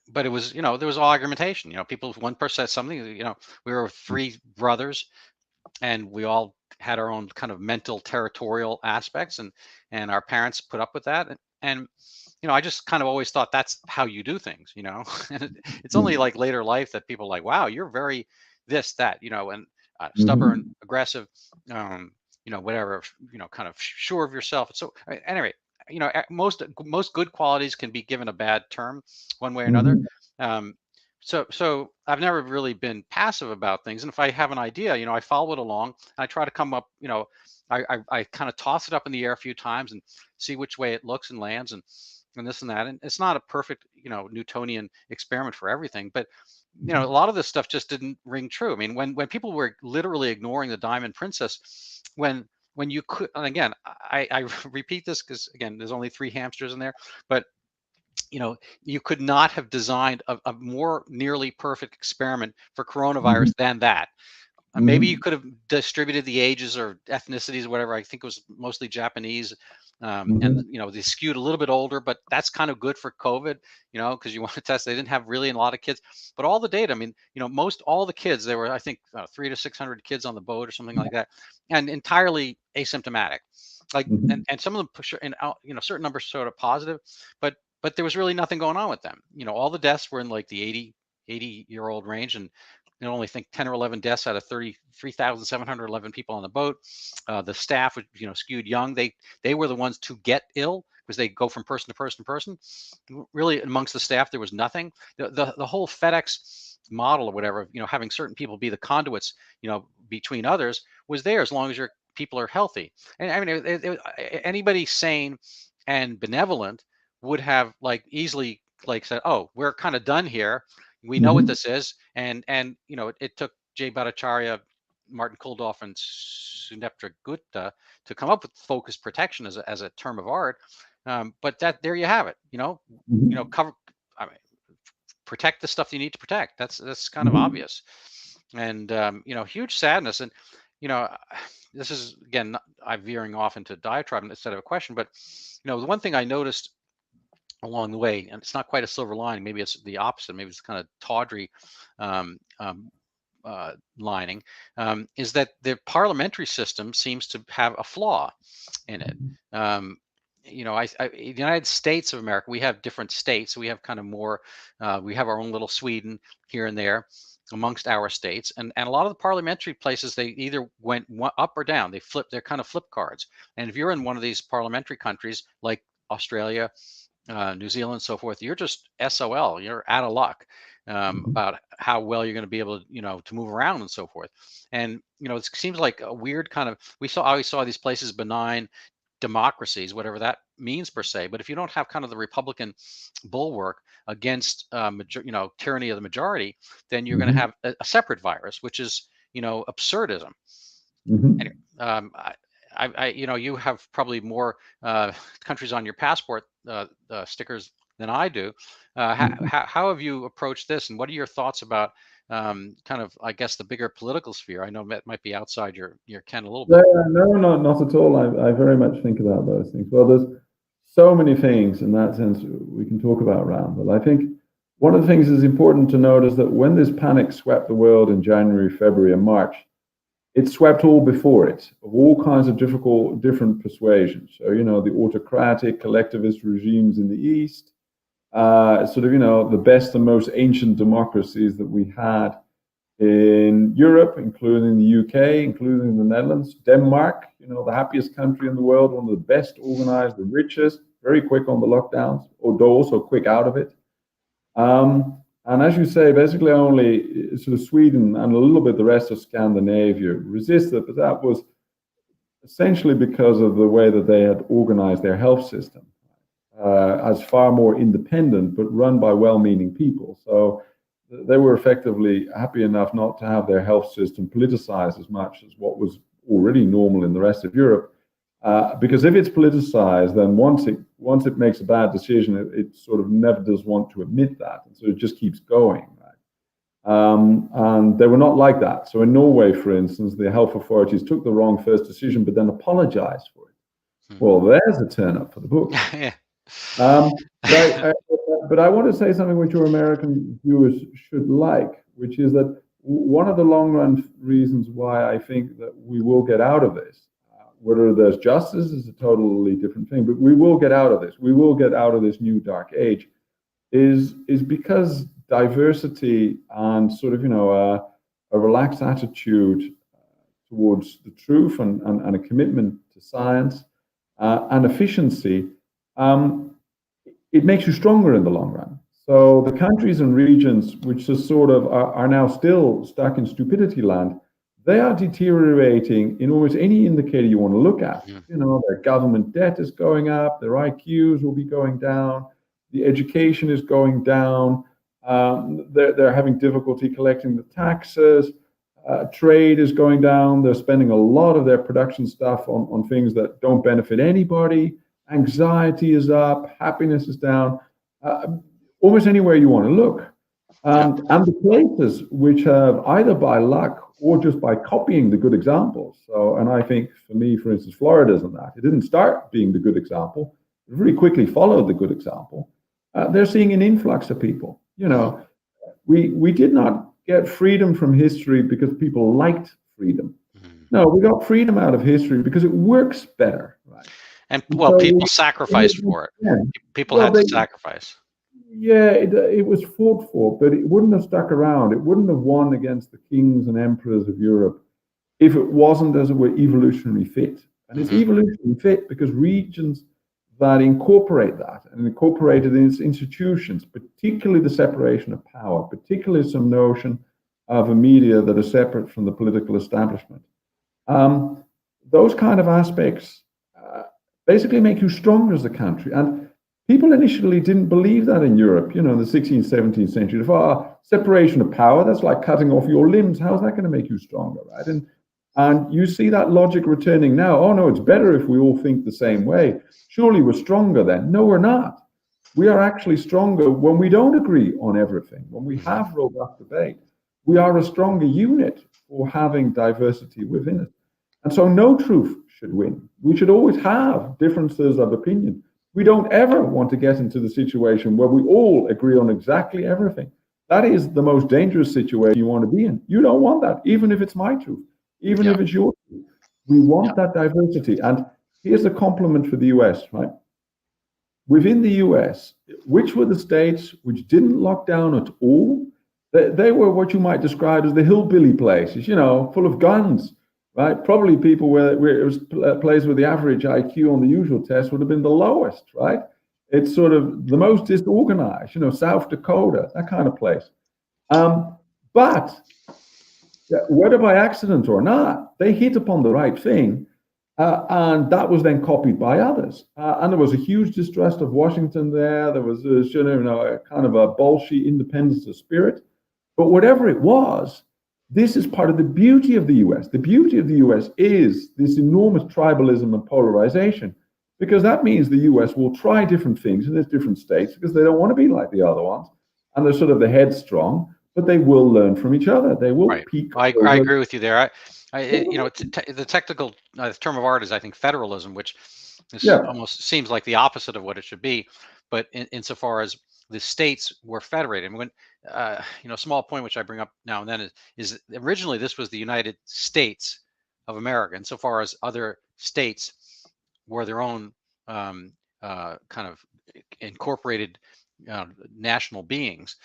But it was, you know, there was all argumentation. You know, people, if one person said something, you know, we were three brothers, and we all had our own kind of mental territorial aspects, and our parents put up with that, and you know, I just kind of always thought that's how you do things, you know. And it's only like later life that people are like, wow, you're very this, that, you know, and stubborn, aggressive, you know, whatever, you know, kind of sure of yourself. So anyway, you know, most good qualities can be given a bad term one way or another. So I've never really been passive about things. And if I have an idea, you know, I follow it along and I try to come up, you know, I kind of toss it up in the air a few times and see which way it looks and lands and this and that. And it's not a perfect, you know, Newtonian experiment for everything, but you know, a lot of this stuff just didn't ring true. I mean, when people were literally ignoring the Diamond Princess, when you could, and again, I repeat this because again, there's only 3 hamsters in there, but you know, you could not have designed a more nearly perfect experiment for coronavirus than that. Maybe you could have distributed the ages or ethnicities or whatever. I think it was mostly Japanese. And, you know, they skewed a little bit older, but that's kind of good for COVID, you know, because you want to test. They didn't have really a lot of kids, but all the data, I mean, you know, all the kids, there were, I think, 300 to 600 kids on the boat or something like that, and entirely asymptomatic. Like, and some of them push, and you know, certain numbers sort of positive, but there was really nothing going on with them. You know, all the deaths were in like the 80-year-old range, and only think 10 or 11 deaths out of 33,711 people on the boat. The staff was, skewed young. They were the ones to get ill because they go from person to person to person. Really, amongst the staff, there was nothing. The whole FedEx model or whatever, having certain people be the conduits, between others, was there as long as your people are healthy. And I mean, anybody sane and benevolent would have easily said, oh, we're kind of done here. We know what this is. And it took Jay Bhattacharya, Martin Kulldorff, and Suneptra Gupta to come up with focused protection as a term of art. But there you have it. Cover. I mean, protect the stuff you need to protect. That's kind of obvious. And huge sadness. And this is, again, I'm veering off into diatribe instead of a question. But the one thing I noticed along the way, and it's not quite a silver lining, maybe it's the opposite, maybe it's kind of tawdry lining, is that the parliamentary system seems to have a flaw in it. The United States of America, we have different states. We have kind of more, we have our own little Sweden here and there amongst our states. And a lot of the parliamentary places, they either went up or down. They're kind of flip cards. And if you're in one of these parliamentary countries like Australia, New Zealand, so forth, you're just SOL. You're out of luck about how well you're going to be able to, to move around and so forth. And it seems like a weird kind of. I always saw these places benign democracies, whatever that means per se. But if you don't have kind of the Republican bulwark against tyranny of the majority, then you're going to have a separate virus, which is absurdism. Anyway, you have probably more countries on your passport stickers than I do. How have you approached this, and what are your thoughts about kind of, I guess, the bigger political sphere? I know that might be outside your ken a little bit. No, not at all. I very much think about those things. Well, there's so many things in that sense we can talk about around, but I think one of the things that's important to note is that when this panic swept the world in January, February, and March, it swept all before it, of all kinds of different persuasions. So, the autocratic, collectivist regimes in the East, the best and most ancient democracies that we had in Europe, including the UK, including the Netherlands, Denmark, the happiest country in the world, one of the best organized, the richest, very quick on the lockdowns, although also quick out of it. And as you say, basically only sort of Sweden and a little bit the rest of Scandinavia resisted, but that was essentially because of the way that they had organized their health system as far more independent, but run by well-meaning people. So they were effectively happy enough not to have their health system politicized as much as what was already normal in the rest of Europe. Because if it's politicized, then once it makes a bad decision, it sort of never does want to admit that, and so it just keeps going. Right? And they were not like that. So in Norway, for instance, the health authorities took the wrong first decision, but then apologized for it. Well, there's a turn up for the book. Yeah. But I want to say something which your American viewers should like, which is that one of the long-run reasons why I think that we will get out of this. Whether there's justice is a totally different thing, but we will get out of this. We will get out of this new dark age, is because diversity and sort of a relaxed attitude towards the truth and a commitment to science and efficiency, it makes you stronger in the long run. So the countries and regions which just sort of are now still stuck in stupidity land, they are deteriorating in almost any indicator you want to look at. Their government debt is going up, their IQs will be going down, the education is going down, they're having difficulty collecting the taxes, trade is going down, they're spending a lot of their production stuff on things that don't benefit anybody, anxiety is up, happiness is down, almost anywhere you want to look. And the places which have, either by luck or just by copying the good examples. So, and I think for me, for instance, Florida's on that. It didn't start being the good example. It really quickly followed the good example. They're seeing an influx of people. We did not get freedom from history because people liked freedom. No, we got freedom out of history because it works better. Right? And well, so people sacrificed for it. People had to sacrifice. Yeah, it was fought for, but it wouldn't have stuck around. It wouldn't have won against the kings and emperors of Europe if it wasn't, as it were, evolutionary fit. And it's evolutionary fit because regions that incorporate that and incorporate it in its institutions, particularly the separation of power, particularly some notion of a media that are separate from the political establishment. Those kind of aspects basically make you stronger as a country. And people initially didn't believe that in Europe, in the 16th, 17th century. Separation of power, that's like cutting off your limbs. How's that going to make you stronger, right? And you see that logic returning now. Oh, no, it's better if we all think the same way. Surely we're stronger then. No, we're not. We are actually stronger when we don't agree on everything, when we have robust debate. We are a stronger unit for having diversity within it. And so no truth should win. We should always have differences of opinion. We don't ever want to get into the situation where we all agree on exactly everything. That is the most dangerous situation you want to be in. You don't want that, even if it's my truth, even if it's your truth. We want that diversity. And here's a compliment for the US, right? Within the US, which were the states which didn't lock down at all? They were what you might describe as the hillbilly places, full of guns, right? Probably people where it was a place where the average IQ on the usual test would have been the lowest, right? It's sort of the most disorganized, South Dakota, that kind of place. But whether by accident or not, they hit upon the right thing. And that was then copied by others. And there was a huge distrust of Washington there. There was a kind of a Bolshevik independence of spirit. But whatever it was, this is part of the beauty of the US. The beauty of the US is this enormous tribalism and polarization, because that means the US will try different things in its different states because they don't want to be like the other ones. And they're sort of the headstrong, but they will learn from each other. They will peak. I agree with you there. The technical term of art is, I think, federalism, which almost seems like the opposite of what it should be. But insofar as the states were federated, and when a small point which I bring up now and then is originally this was the United States of America, insofar as other states were their own kind of incorporated national beings.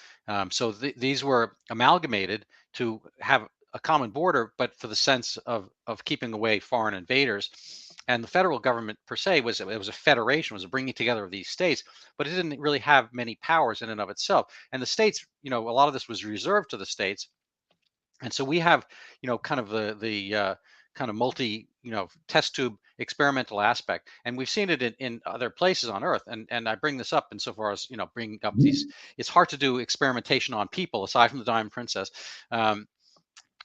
So these were amalgamated to have a common border, but for the sense of keeping away foreign invaders. And the federal government per se it was a federation, was a bringing together of these states, but it didn't really have many powers in and of itself. And the states, a lot of this was reserved to the states. And so we have, kind of the kind of multi, test tube experimental aspect, and we've seen it in other places on Earth. And I bring this up insofar as bringing up these. It's hard to do experimentation on people aside from the Diamond Princess.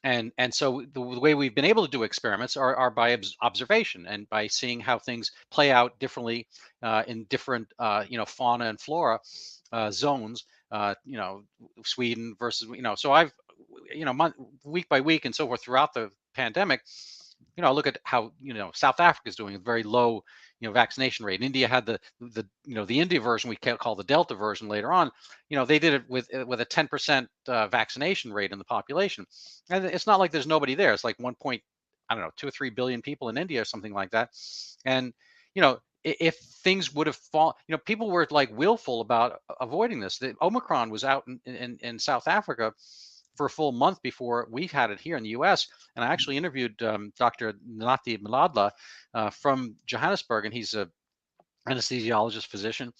And so the way we've been able to do experiments are by observation and by seeing how things play out differently in different fauna and flora zones. Sweden versus So I've week by week and so forth throughout the pandemic. Look at how South Africa is doing a very low vaccination rate. India had the India version we call the Delta version later on. They did it with a 10% vaccination rate in the population, and it's not like there's nobody there. It's like 2 or 3 billion people in India or something like that. And if things would have fallen, people were like willful about avoiding this. The Omicron was out in South Africa for a full month before we've had it here in the U.S. And I actually interviewed Dr. Nati Miladla from Johannesburg, and he's a anesthesiologist physician.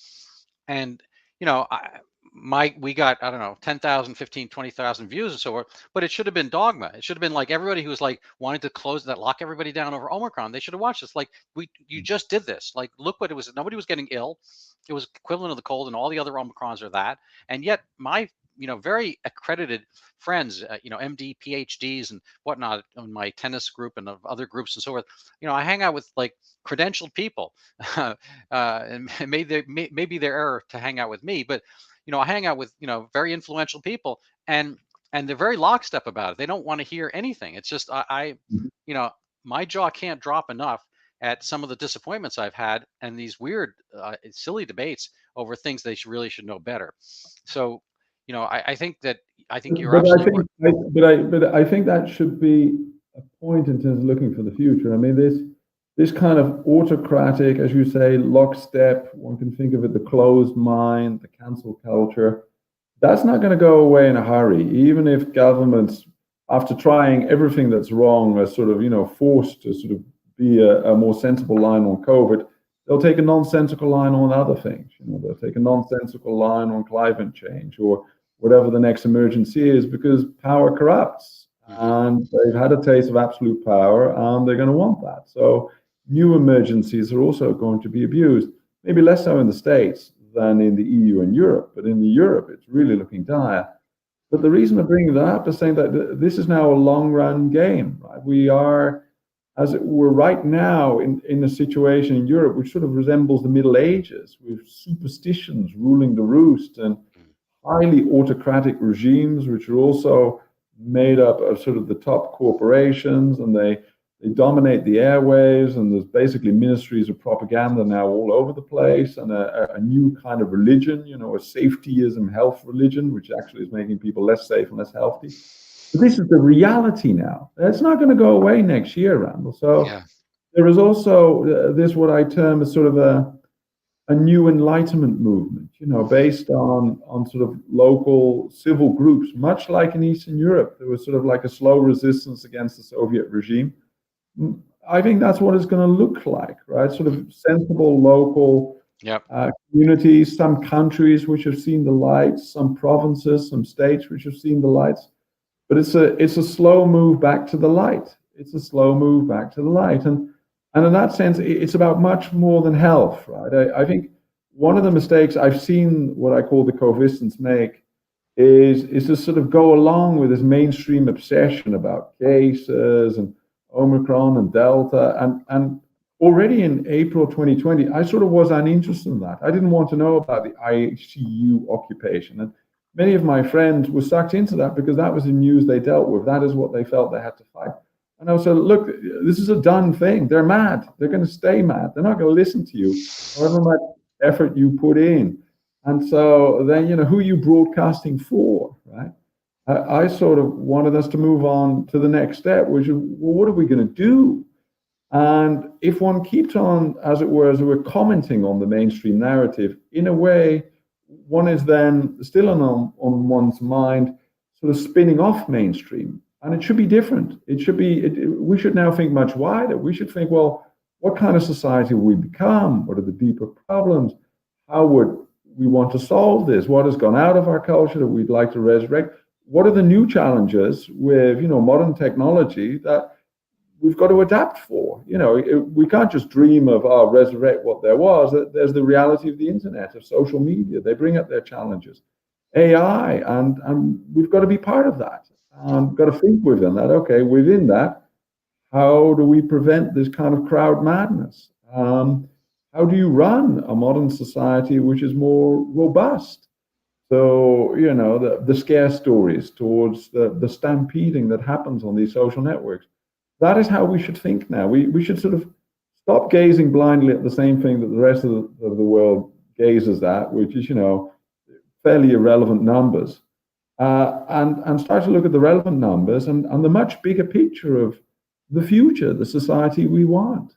And we got, I don't know, 10,000, 15, 20,000 views and so forth, but it should have been dogma. It should have been like everybody who was like wanting to lock everybody down over Omicron. They should have watched this. Like you just did this. Like, look what it was. Nobody was getting ill. It was equivalent of the cold, and all the other Omicrons are that. And yet my very accredited friends, MD, PhDs and whatnot on my tennis group and of other groups and so forth. I hang out with like credentialed people, and maybe their error to hang out with me, but I hang out with very influential people, and they're very lockstep about it. They don't want to hear anything. It's just my jaw can't drop enough at some of the disappointments I've had and these weird, silly debates over things they really should know better. So. I think you're absolutely right. But I think that should be a point in terms of looking for the future. I mean, this kind of autocratic, as you say, lockstep, one can think of it, the closed mind, the cancel culture, that's not going to go away in a hurry, even if governments, after trying everything that's wrong, are sort of, forced to sort of be a more sensible line on COVID. They'll take a nonsensical line on other things. They'll take a nonsensical line on climate change or whatever the next emergency is, because power corrupts, and they've had a taste of absolute power, and they're going to want that. So new emergencies are also going to be abused, maybe less so in the States than in the EU and Europe, but in the Europe, it's really looking dire. But the reason I'm bringing that up is saying that this is now a long-run game. Right? We are, as it were, right now in a situation in Europe which sort of resembles the Middle Ages, with superstitions ruling the roost and highly autocratic regimes, which are also made up of sort of the top corporations, and they dominate the airwaves, and there's basically ministries of propaganda now all over the place, and a new kind of religion, a safetyism health religion, which actually is making people less safe and less healthy. But this is the reality now. It's not going to go away next year, Randall. So there is also this, what I term as sort of a new enlightenment movement, based on sort of local civil groups, much like in Eastern Europe. There was sort of like a slow resistance against the Soviet regime. I think that's what it's going to look like, right? Sort of sensible local communities, some countries which have seen the lights, some provinces, some states which have seen the lights. But it's a slow move back to the light. It's a slow move back to the light. And in that sense, it's about much more than health, right? I think one of the mistakes I've seen, what I call the coexistence, make is to sort of go along with this mainstream obsession about cases and Omicron and Delta. And already in April 2020, I sort of was uninterested in that. I didn't want to know about the ICU occupation. And many of my friends were sucked into that because that was the news they dealt with. That is what they felt they had to fight. And I was like, look, this is a done thing. They're mad. They're going to stay mad. They're not going to listen to you, however much effort you put in. And so then, who are you broadcasting for, right? I sort of wanted us to move on to the next step, which is, well, what are we going to do? And if one keeps on, as it were, as we're commenting on the mainstream narrative, in a way, one is then still on one's mind, sort of spinning off mainstream. And it should be different. It should be, we should now think much wider. We should think, well, what kind of society will we become? What are the deeper problems? How would we want to solve this? What has gone out of our culture that we'd like to resurrect? What are the new challenges with, modern technology that we've got to adapt for? We can't just dream of, resurrect what there was. There's the reality of the internet, of social media. They bring up their challenges. AI, and we've got to be part of that. Got to think within that. Okay, within that, how do we prevent this kind of crowd madness? How do you run a modern society which is more robust? So, the scare stories towards the stampeding that happens on these social networks. That is how we should think now. We should sort of stop gazing blindly at the same thing that the rest of the world gazes at, which is, fairly irrelevant numbers. And start to look at the relevant numbers and the much bigger picture of the future, the society we want.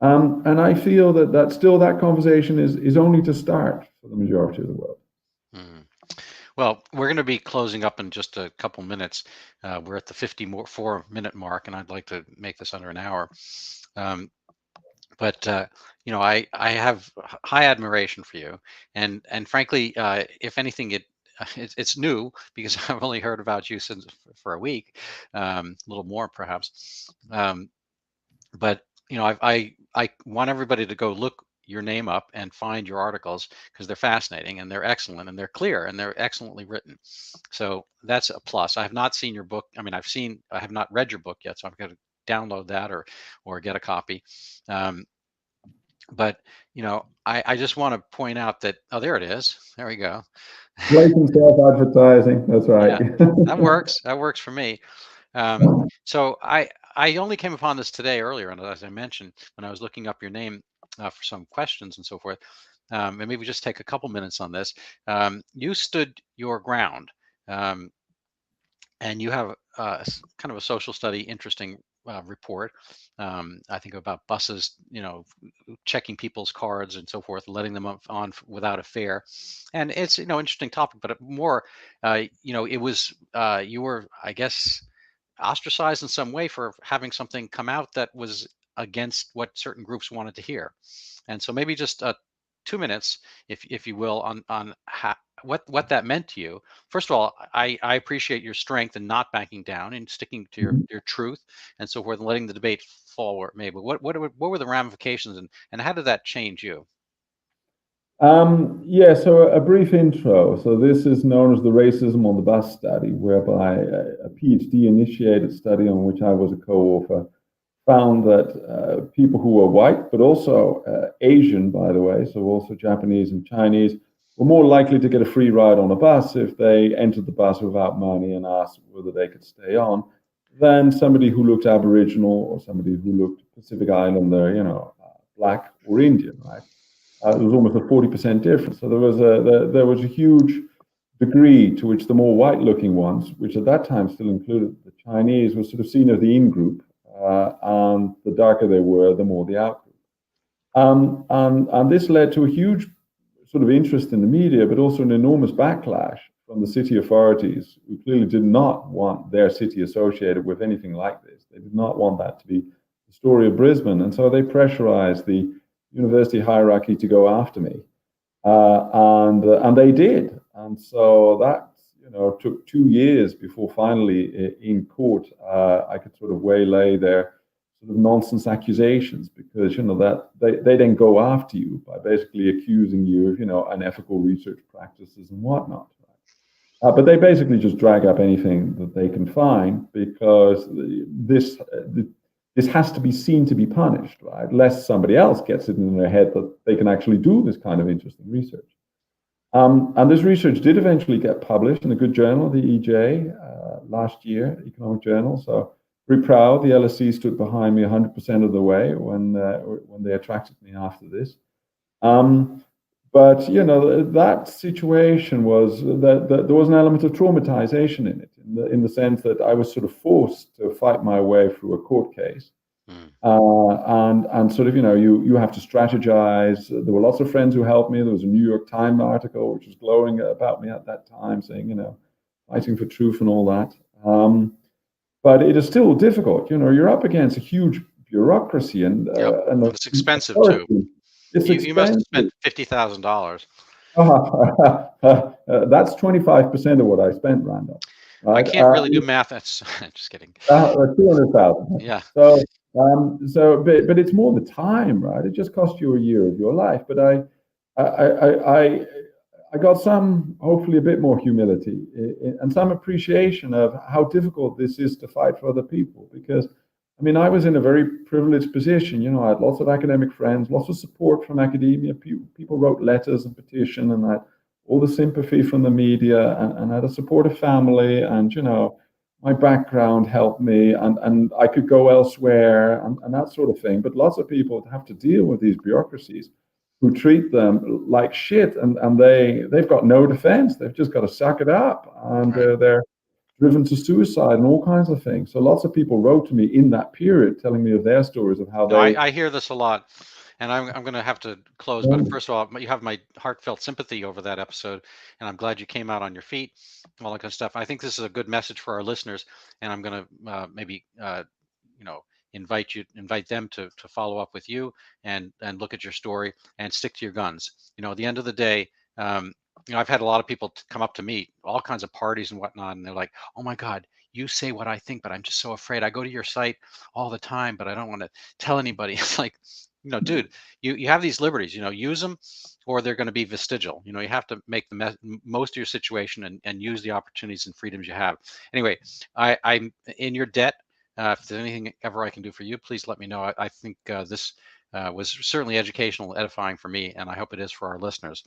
And I feel that still that conversation is only to start for the majority of the world. Well, we're going to be closing up in just a couple minutes. We're at the 54-minute mark, and I'd like to make this under an hour. But I have high admiration for you, and frankly, if anything, it's new because I've only heard about you since for a week, a little more perhaps. But I want everybody to go look your name up and find your articles because they're fascinating and they're excellent and they're clear and they're excellently written. So that's a plus. I have not seen your book. I mean, I have not read your book yet, so I'm going to download that or get a copy. But I just want to point out that, there it is. There we go. Blatant self-advertising. That's right. Yeah, that works. That works for me. So I only came upon this today earlier, and as I mentioned, when I was looking up your name for some questions and so forth, and maybe just take a couple minutes on this. You stood your ground. and you have kind of a social study interesting report. I think about buses, checking people's cards and so forth, letting them on without a fare, and it's interesting topic, but more, it was you were, I guess, ostracized in some way for having something come out that was against what certain groups wanted to hear. And so maybe just 2 minutes, if you will, on what that meant to you. First of all, I appreciate your strength and not backing down and sticking to your truth and so forth, and letting the debate fall where it may. But what were the ramifications, and how did that change you? Yeah, so a brief intro. So this is known as the racism on the bus study, whereby a Ph.D. initiated study on which I was a co-author found that people who were white, but also Asian, by the way, so also Japanese and Chinese, were more likely to get a free ride on a bus if they entered the bus without money and asked whether they could stay on, than somebody who looked Aboriginal or somebody who looked Pacific Islander, Black or Indian, right? It was almost a 40% difference. So there was a huge degree to which the more white-looking ones, which at that time still included the Chinese, were sort of seen as the in-group, and the darker they were, the more the out-group. And this led to a huge sort of interest in the media, but also an enormous backlash from the city authorities, who clearly did not want their city associated with anything like this. They did not want that to be the story of Brisbane, and so they pressurized the university hierarchy to go after me, and they did, and so that took 2 years before finally in court I could sort of waylay their sort of nonsense accusations, because that they then go after you by basically accusing you of unethical research practices and whatnot. But they basically just drag up anything that they can find, because this has to be seen to be punished, right? Lest somebody else gets it in their head that they can actually do this kind of interesting research. And this research did eventually get published in a good journal, the EJ, last year, Economic Journal. So very proud. The LSE stood behind me 100% of the way when they attracted me after this. But that situation was that there was an element of traumatization in it, in the sense that I was sort of forced to fight my way through a court case, and sort of you have to strategize. There were lots of friends who helped me. There was a New York Times article which was glowing about me at that time, saying fighting for truth and all that. But it is still difficult. You're up against a huge bureaucracy, and it's expensive too. It's expensive. You must have spent $50,000. That's 25% of what I spent, Randall. Right? I can't really do math. That's just kidding. 200,000. Yeah. So but it's more the time, right? It just cost you a year of your life. But I got some, hopefully, a bit more humility and some appreciation of how difficult this is to fight for other people, because I was in a very privileged position. I had lots of academic friends, lots of support from academia. People wrote letters and petition, and I had all the sympathy from the media, and I had a supportive family, and my background helped me, and I could go elsewhere, and that sort of thing. But lots of people have to deal with these bureaucracies who treat them like shit, and they've got no defense. They've just got to suck it up, and they're driven to suicide and all kinds of things. So lots of people wrote to me in that period telling me of their stories of how they... I hear this a lot, and I'm going to have to close. But first of all, you have my heartfelt sympathy over that episode, and I'm glad you came out on your feet, all that kind of stuff. I think this is a good message for our listeners, and I'm going to maybe invite them to follow up with you and look at your story and stick to your guns. At the end of the day, I've had a lot of people come up to me, all kinds of parties and whatnot, and they're like, "Oh my God, you say what I think, but I'm just so afraid. I go to your site all the time, but I don't want to tell anybody." It's like, dude, you have these liberties, use them, or they're going to be vestigial. You have to make the most of your situation and use the opportunities and freedoms you have. Anyway, I'm in your debt. If there's anything ever I can do for you, please let me know. I think this was certainly educational, edifying for me, and I hope it is for our listeners.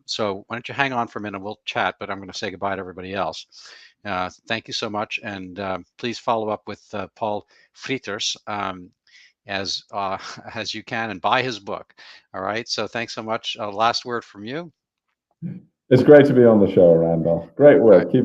So why don't you hang on for a minute? We'll chat, but I'm going to say goodbye to everybody else. Thank you so much, and please follow up with Paul Frijters as you can, and buy his book. All right. So thanks so much. Last word from you. It's great to be on the show, Randall. Great work. Keep it